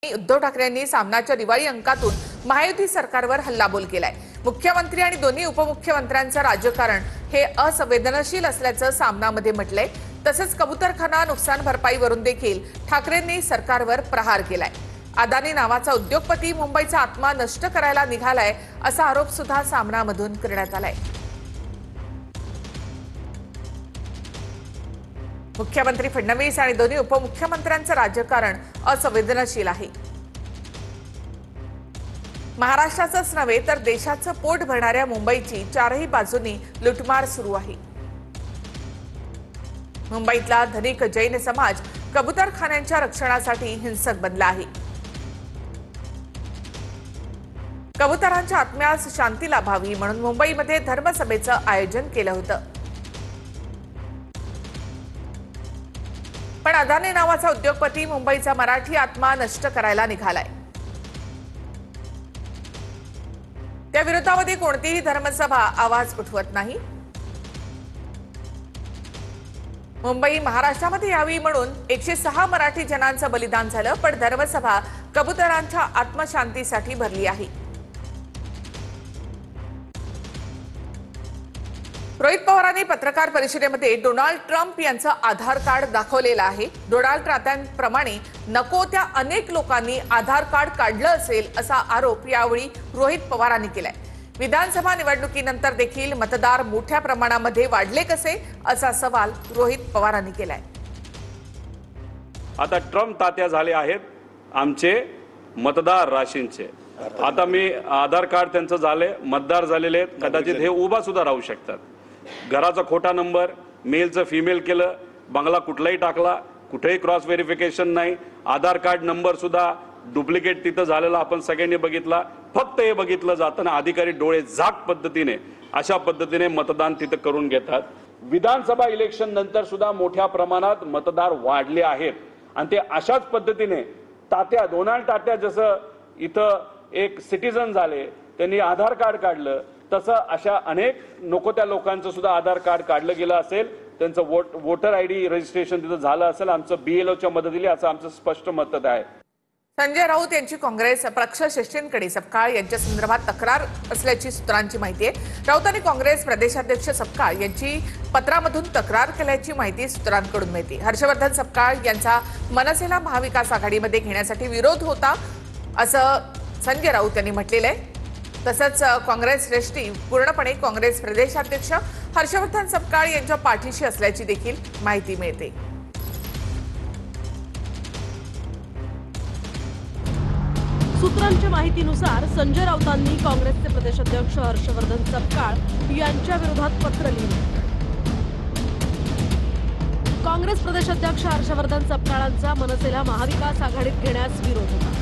उद्धव ठाकरेंनी सामनाच्या दिवाळी अंकातून महायुती सरकारवर हल्लाबोल केलाय। मुख्यमंत्री आणि दोन्ही उपमुख्यमंत्र्यांचं राजकारण हे असंवेदनशील असल्याचं सामनामध्ये म्हटलंय। तसंच कबूतरखाना नुकसान भरपाईवरून देखील ठाकरेंनी सरकारवर प्रहार केलाय। अदानी नावाचा उद्योगपती मुंबईचा आत्मा नष्ट करायला निघालाय असा आरोप सुद्धा सामनामधून करण्यात आलाय। मुख्यमंत्री फडणवीस आणि दोन्ही उपमुख्यमंत्र्यांचं राजकारण असंवेदनशील आहे। महाराष्ट्राचंच नव्हे तर देशाचं पोट भरणाऱ्या मुंबईची चारही बाजूंनी लुटमार सुरू आहे। मुंबईतला धनिक जैन समाज कबूतरखान्यांच्या रक्षणासाठी हिंसक बनला आहे। कबुतरांच्या आत्म्यास शांती लाभावी म्हणून मुंबईमध्ये धर्मसभेचं आयोजन केलं होतं। पण अदानी नावाचा उद्योगपती मुंबईचा मराठी आत्मा नष्ट करायला निघालाय। त्या विरोधामध्ये कोणतीही धर्मसभा आवाज उठवत नाही। मुंबई महाराष्ट्रामध्ये यावी म्हणून 106 मराठी जनांचं बलिदान झालं, पण धर्मसभा कबुतरांच्या आत्मशांतीसाठी भरली आहे। रोहित पवारांनी पत्रकार परिषदेमध्ये डोनाल्ड ट्रम्प यांचं आधार कार्ड दाखवलेलं आहे। डोनाल्ड ट्रम्पांप्रमाणे नको त्या अनेक लोकांनी आधार कार्ड काढलं असेल असा आरोप यावेळी रोहित पवारांनी केलाय। विधानसभा निवडणुकीनंतर देखील मतदार मोठ्या प्रमाणामध्ये वाढले कसे असा सवाल रोहित पवारांनी केलाय। आता ट्रम्प तात्या झाले आहेत आमचे मतदार राशींचे। आता मी आधार कार्ड त्यांचं झाले, मतदार झालेले आहेत, कदाचित हे उभा सुद्धा राहू शकतात। घराचा खोटा नंबर, मेलचं फिमेल केलं, बंगला कुठलाही टाकला, कुठेही क्रॉस व्हेरिफिकेशन नाही, आधार कार्ड नंबर सुद्धा डुप्लिकेट तिथं झालेला आपण सगळ्यांनी बघितला। फक्त हे बघितलं जातं ना, अधिकारी डोळे झाक पद्धतीने अशा पद्धतीने मतदान तिथं करून घेतात। विधानसभा इलेक्शन नंतर सुद्धा मोठ्या प्रमाणात मतदार वाढले आहेत आणि ते अशाच पद्धतीने तात्या डोनाल्ड तात्या जसं इथं एक सिटीजन झाले, त्यांनी आधार कार्ड काढलं, तसं अशा अनेक नको त्या लोकांचं सुद्धा आधार कार्ड काढलं गेलं असेल, त्यांचं वोटर आयडी रजिस्ट्रेशन तिथं झालं असेल, आमचं BLOच्या मदतीने असं आमचं स्पष्ट मत आहे। संजय राऊत यांची काँग्रेस पक्ष शिष्टेंकडे सपकाळ यांच्या संदर्भात तक्रार असल्याची सूत्रांची माहिती आहे। राऊतांनी काँग्रेस प्रदेशाध्यक्ष सपकाळ यांची पत्रामधून तक्रार केल्याची माहिती सूत्रांकडून मिळते। हर्षवर्धन सपकाळ यांचा मनसेला महाविकास आघाडीमध्ये घेण्यासाठी विरोध होता असं संजय राऊत यांनी म्हटलेलं आहे। तसंच काँग्रेस श्रेष्ठी पूर्णपणे काँग्रेस प्रदेशाध्यक्ष हर्षवर्धन सपकाळ यांच्या पाठीशी असल्याची देखील माहिती मिळते। सूत्रांच्या माहितीनुसार संजय राऊतांनी काँग्रेसचे प्रदेशाध्यक्ष हर्षवर्धन सपकाळ यांच्या विरोधात पत्र लिहिले। काँग्रेस प्रदेशाध्यक्ष हर्षवर्धन सपकाळांचा मनसेला महाविकास आघाडीत घेण्यास विरोध होता।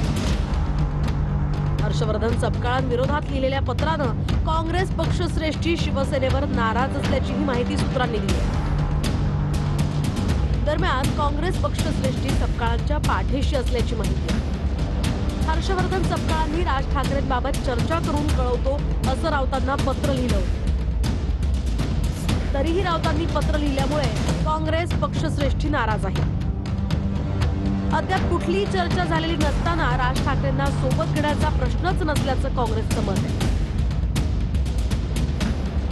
हर्षवर्धन सपकाळांविरोधात लिहिलेल्या पत्रानं काँग्रेस पक्षश्रेष्ठी शिवसेनेवर नाराज असल्याची माहिती सूत्रांनी दिली। दरम्यान काँग्रेस पक्षश्रेष्ठी सपकाळांच्या पाठीशी असल्याची माहिती आहे। हर्षवर्धन सपकाळांनी राज ठाकरेंबाबत चर्चा करून कळवतो असं राऊतांना पत्र लिहिलं होतं। तरीही राऊतांनी पत्र लिहिल्यामुळे काँग्रेस पक्षश्रेष्ठी नाराज आहे। अद्याप कुठलीही चर्चा झालेली नसताना राज ठाकरेंना सोबत घेण्याचा प्रश्नच नसल्याचं काँग्रेसचं मत आहे।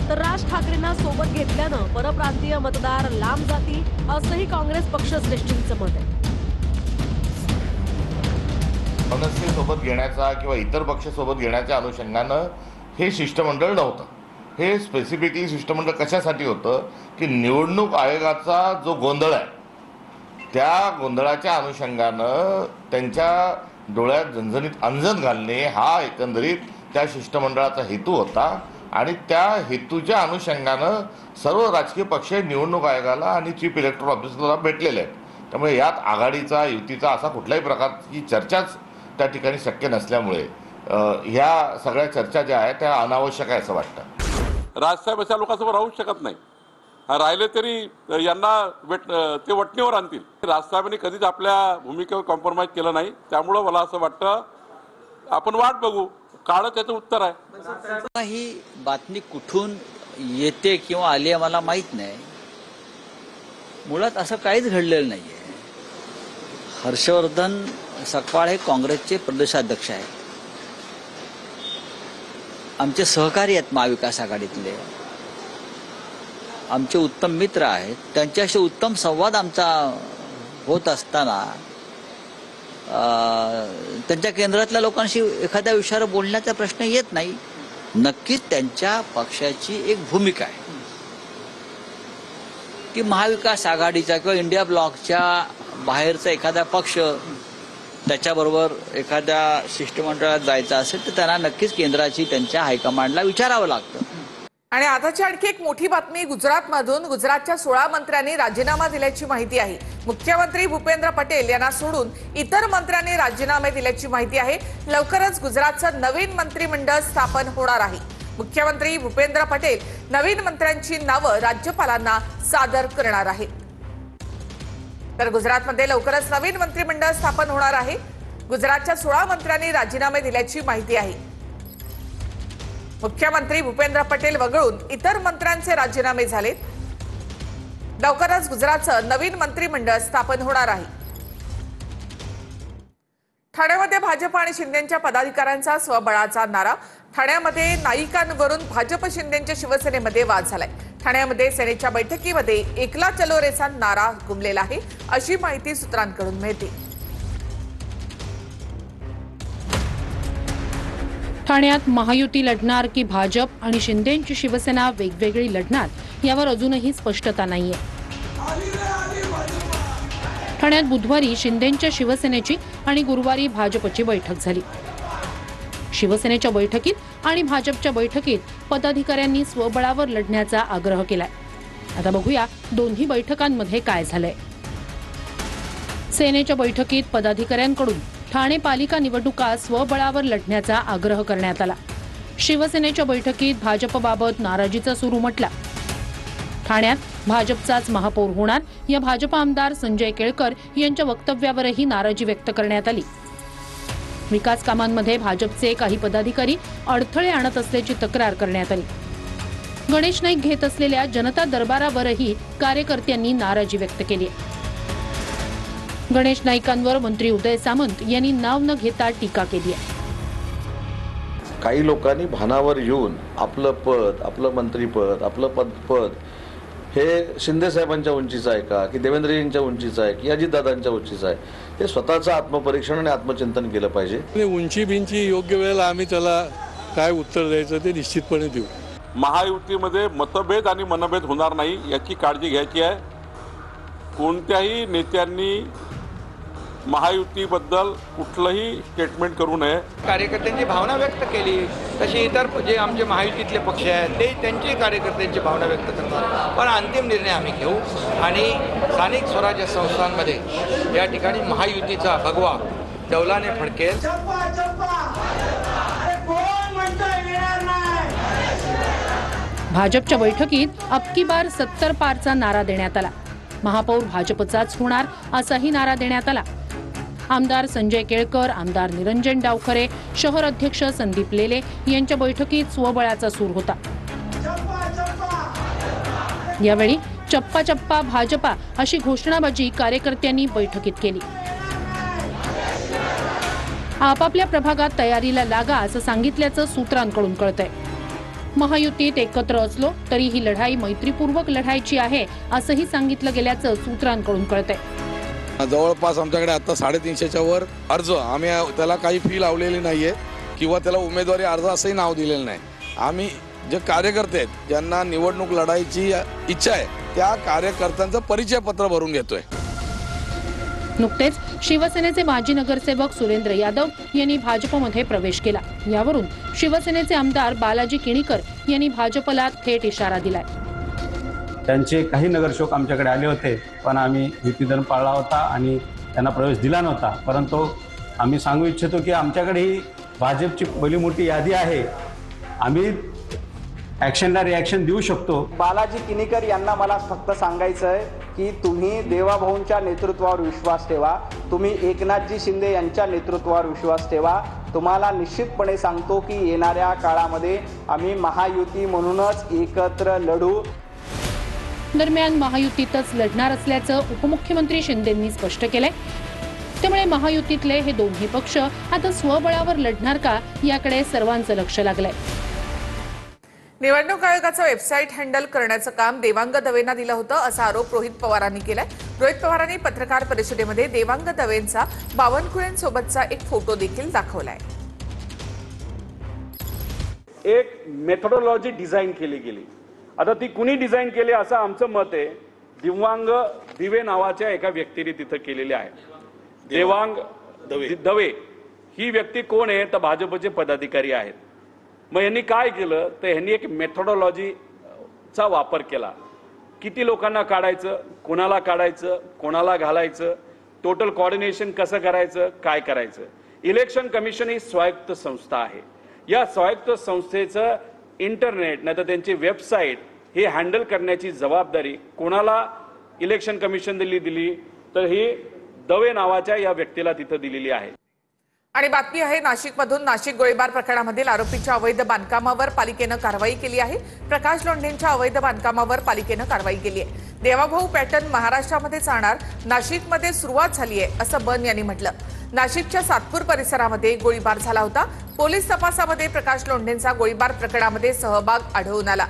तर राज ठाकरेंना सोबत घेतल्यानं परप्रांतीय मतदार लांब जातील असंही काँग्रेस पक्षश्रेष्ठींचं मत आहे। मनसे सोबत घेण्याचा किंवा इतर पक्ष सोबत घेण्याच्या अनुषंगानं हे शिष्टमंडळ नव्हतं। हे स्पेसिफिकली शिष्टमंडळ कशासाठी होतं की निवडणूक आयोगाचा जो गोंधळ आहे त्या गोंधळाच्या अनुषंगानं त्यांच्या डोळ्यात झणझणीत अंजन घालणे हा एकंदरीत त्या शिष्टमंडळाचा हेतू होता आणि त्या हेतूच्या अनुषंगानं सर्व राजकीय पक्ष निवडणूक आयोगाला आणि चीफ इलेक्टोरल ऑफिसरला भेटलेले आहेत। त्यामुळे यात आघाडीचा युतीचा असा कुठल्याही प्रकारची चर्चाच त्या ठिकाणी शक्य नसल्यामुळे ह्या सगळ्या चर्चा ज्या आहेत त्या अनावश्यक आहे असं वाटतं। राजसाहेब अशा लोकांसोबत राहू शकत नाही, राहिले तरी यांना ते वटणीवर आणतील। राजसाहेबांनी कधीच आपल्या भूमिकेवर कॉम्प्रोमाइज केलं नाही, त्यामुळे मला असं वाटतं आपण वाट बघू, काळ त्याचं उत्तर आहे। ही बातमी कुठून येते किंवा आली आहे मला माहित नाही। मुळात असं काहीच घडलेलं नाहीये। हर्षवर्धन सकपाळ हे काँग्रेसचे प्रदेशाध्यक्ष आहेत. आमचे सहकारी आहेत महाविकास आघाडीतले, आमचे उत्तम मित्र आहेत. त्यांच्याशी उत्तम संवाद आमचा होत असताना त्यांच्या केंद्रातल्या लोकांशी एखाद्या विषयावर बोलण्याचा प्रश्न येत नाही. नक्कीच त्यांच्या पक्षाची एक भूमिका आहे की महाविकास आघाडीचा किंवा इंडिया ब्लॉकच्या बाहेरचा एखादा पक्ष त्याच्याबरोबर एखाद्या शिष्टमंडळात जायचं असेल तर त्यांना नक्कीच केंद्राची त्यांच्या हायकमांडला विचारावं लागतं. आणि आताची आणखी एक मोठी बातमी गुजरातमधून. गुजरातच्या 16 मंत्र्यांनी राजीनामा दिल्याची माहिती आहे. मुख्यमंत्री भूपेंद्र पटेल यांना सोडून इतर मंत्र्यांनी राजीनामे दिल्याची माहिती आहे. लवकरच गुजरातचं नवीन मंत्रिमंडळ स्थापन होणार आहे. मुख्यमंत्री भूपेंद्र पटेल नवीन मंत्र्यांची नावं राज्यपालांना सादर करणार आहेत. तर गुजरातमध्ये लवकरच नवीन मंत्रिमंडळ स्थापन होणार आहे. गुजरातच्या 16 मंत्र्यांनी राजीनामे दिल्याची माहिती आहे. मुख्यमंत्री भूपेंद्र पटेल वगळून इतर मंत्र्यांचे राजीनामे झालेत. लवकरच गुजरातचं नवीन मंत्रिमंडळ स्थापन होणार आहे. ठाण्यामध्ये भाजप आणि शिंदेच्या पदाधिकाऱ्यांचा स्वबळाचा नारा. ठाण्यामध्ये नाईकांवरून भाजप शिंदेच्या शिवसेनेमध्ये वाद झालाय. ठाण्यामध्ये सेनेच्या बैठकीमध्ये एकला चलो रेचा नारा घुमलेला आहे, अशी माहिती सूत्रांकडून मिळते. ठाण्यात महायुती लढणार की भाजप आणि शिंदेची शिवसेना वेगवेगळी लढणार यावर अजूनही स्पष्टता नाहीये. ठाण्यात बुधवारी शिंदेच्या शिवसेनेची आणि गुरुवारी भाजपची बैठक झाली. शिवसेनेच्या बैठकीत आणि भाजपच्या बैठकीत पदाधिकाऱ्यांनी स्वबळावर लढण्याचा आग्रह केलाय. आता बघूया दोन्ही बैठकांमध्ये काय झालंय. सेनेच्या बैठकीत पदाधिकाऱ्यांकडून ठाणे पालिका निवडणुका स्वबळावर लढण्याचा आग्रह करण्यात आला. शिवसेनेच्या बैठकीत भाजपबाबत नाराजीचा सूर उमटला. ठाण्यात भाजपचाच महापौर होणार या भाजप आमदार संजय केळकर यांच्या वक्तव्यावरही नाराजी व्यक्त करण्यात आली. विकास कामांमध्ये भाजपचे काही पदाधिकारी अडथळे आणत असल्याची तक्रार करण्यात आली. गणेश नाईक घेत असलेल्या जनता दरबारावरही कार्यकर्त्यांनी नाराजी व्यक्त केली. गणेश नाईकांवर मंत्री उदय सामंत यांनी नाव न घेता टीका केली आहे. काही लोकांनी भानावर येऊन आपलं पद, आपलं मंत्रीपद, आपलं पद हे शिंदे साहेबांच्या उंचीचं आहे का की देवेंद्रजींच्या उंचीचं आहे की अजितदादांच्या उंचीचं आहे, हे स्वतःचं आत्मपरीक्षण आणि आत्मचिंतन केलं पाहिजे. उंची बिंची योग्य वेळेला आम्ही त्याला काय उत्तर द्यायचं ते निश्चितपणे देऊ. महायुतीमध्ये मतभेद आणि मनभेद होणार नाही याची काळजी घ्यायची आहे. कोणत्याही नेत्यांनी महायुतीबद्दल कुठलंही स्टेटमेंट करू नये. कार्यकर्त्यांची भावना व्यक्त केली तशी इतर जे आमचे महायुतीतले पक्ष आहेत ते त्यांची कार्यकर्त्यांची भावना व्यक्त करतात. पण अंतिम निर्णय आम्ही घेऊ आणि स्थानिक स्वराज्य संस्थांमध्ये या ठिकाणी महायुतीचा भगवा डौलाने फडकेल. भाजपच्या बैठकीत अबकी बार 70 पारचा नारा देण्यात आला. महापौर भाजपचाच होणार असाही नारा देण्यात आला. आमदार संजय केळकर, आमदार निरंजन डावखरे, शहर अध्यक्ष संदीप लेले यांच्या बैठकीत स्वबळाचा सूर होता. यावेळी चप्पा चप्पा भाजपा अशी घोषणाबाजी कार्यकर्त्यांनी बैठकीत केली. आपापल्या प्रभागात तयारीला लागा असं सांगितल्याचं सूत्रांकडून कळतंय. महायुतीत एकत्र असलो तरी ही लढाई मैत्रीपूर्वक लढायची आहे असंही सांगितलं गेल्याचं सूत्रांकडून कळतंय. जवळपास आमच्याकडे आता 350च्या वर अर्ज, आम्ही त्याला काही फी लावलेली नाहीये किंवा त्याला उमेदवारी अर्ज असंही नाव दिलेलं नाही. आम्ही जे कार्यकर्ते आहेत ज्यांना निवडणूक लढायची इच्छा आहे त्या कार्यकर्त्यांचं परिचय पत्र भरून घेतोय. नुकतेच शिवसेनेचे माजी नगरसेवक सुरेंद्र यादव यांनी भाजपमध्ये प्रवेश केला. यावरून शिवसेनेचे आमदार बालाजी किणीकर यांनी भाजपला थेट इशारा दिलाय. त्यांचे काही नगरसेवक आमच्याकडे आले होते, पण आम्ही युतीधर्म पाळला होता आणि त्यांना प्रवेश दिला नव्हता. परंतु आम्ही सांगू इच्छितो की आमच्याकडे ही भाजपची पहिली मोठी यादी आहे. आम्ही ॲक्शनला रिॲक्शन देऊ शकतो. बालाजी किणीकर यांना मला फक्त सांगायचं आहे की तुम्ही देवाभाऊंच्या नेतृत्वावर विश्वास ठेवा, तुम्ही एकनाथजी शिंदे यांच्या नेतृत्वावर विश्वास ठेवा. तुम्हाला निश्चितपणे सांगतो की येणाऱ्या काळामध्ये आम्ही महायुती म्हणूनच एकत्र लढू. दरम्यान महायुतीतच लढणार असल्याचं उपमुख्यमंत्री शिंदेंनी स्पष्ट केलंय. त्यामुळे महायुतीतले हे दोन्ही पक्ष आता स्वबळावर लढणार का याकडे सर्वांचं लक्ष लागलंय. निवडणूक आयोगाचं वेबसाईट हँडल करण्याचं काम देवांग दवेंना दिलं होतं असा आरोप रोहित पवारांनी केलाय. रोहित पवारांनी पत्रकार परिषदेमध्ये देवांग दवेंचा बावनकुळेंसोबतचा एक फोटो देखील दाखवलाय. एक मेथोडॉलॉजी डिझाईन केली गेली. आता ती कुणी डिझाईन केली असं आमचं मत आहे. देवांग दिवे नावाच्या एका व्यक्तीने तिथं केलेली आहे. देवांग दवे ही व्यक्ती कोण आहे तर भाजपचे पदाधिकारी आहेत. मग यांनी काय केलं तर यांनी एक मेथोडॉलॉजीचा वापर केला. किती लोकांना काढायचं, कोणाला काढायचं, कोणाला घालायचं, टोटल कोऑर्डिनेशन कसं करायचं, काय करायचं. इलेक्शन कमिशन ही स्वायत्त संस्था आहे. या स्वायत्त संस्थेचं इंटरनेट नाही तर त्यांची वेबसाईट हे हँडल करण्याची जबाबदारी कोणाला इलेक्शन कमिशन दिली तर ही दवे नावाच्या या व्यक्तीला तिथं दिलेली आहे. आणि बातमी आहे नाशिकमधून. नाशिक गोळीबार प्रकरणामधील आरोपीच्या अवैध बांधकामावर पालिकेनं कारवाई केली आहे. प्रकाश लोंढेंच्या अवैध बांधकामावर पालिकेनं कारवाई केली आहे. देवाभाऊ पॅटर्न महाराष्ट्रामध्ये चालणार, नाशिकमध्ये सुरुवात झाली आहे असं बन यांनी म्हटलं. नाशिकच्या सातपूर परिसरामध्ये गोळीबार झाला होता. पोलीस तपासामध्ये प्रकाश लोंढेंचा गोळीबार प्रकरणामध्ये सहभाग आढळून आला.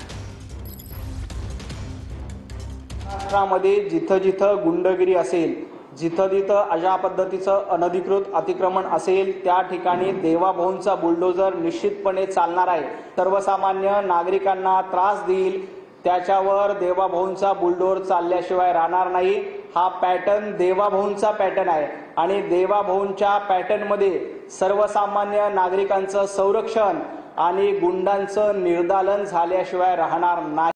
महाराष्ट्रामध्ये जिथं जिथं गुंडगिरी असेल, जिथं जिथं अशा पद्धतीचं अनधिकृत अतिक्रमण असेल त्या ठिकाणी देवाभाऊंचा बुलडोझर निश्चितपणे चालणार आहे. सर्वसामान्य नागरिकांना त्रास देईल त्याच्यावर देवाभाऊंचा बुलडोझर चालल्याशिवाय राहणार नाही. हा पॅटर्न देवाभाऊंचा पॅटर्न आहे आणि देवाभाऊंच्या पॅटर्नमध्ये सर्वसामान्य नागरिकांचं संरक्षण आणि गुंडांचं निर्दालन झाल्याशिवाय राहणार नाही.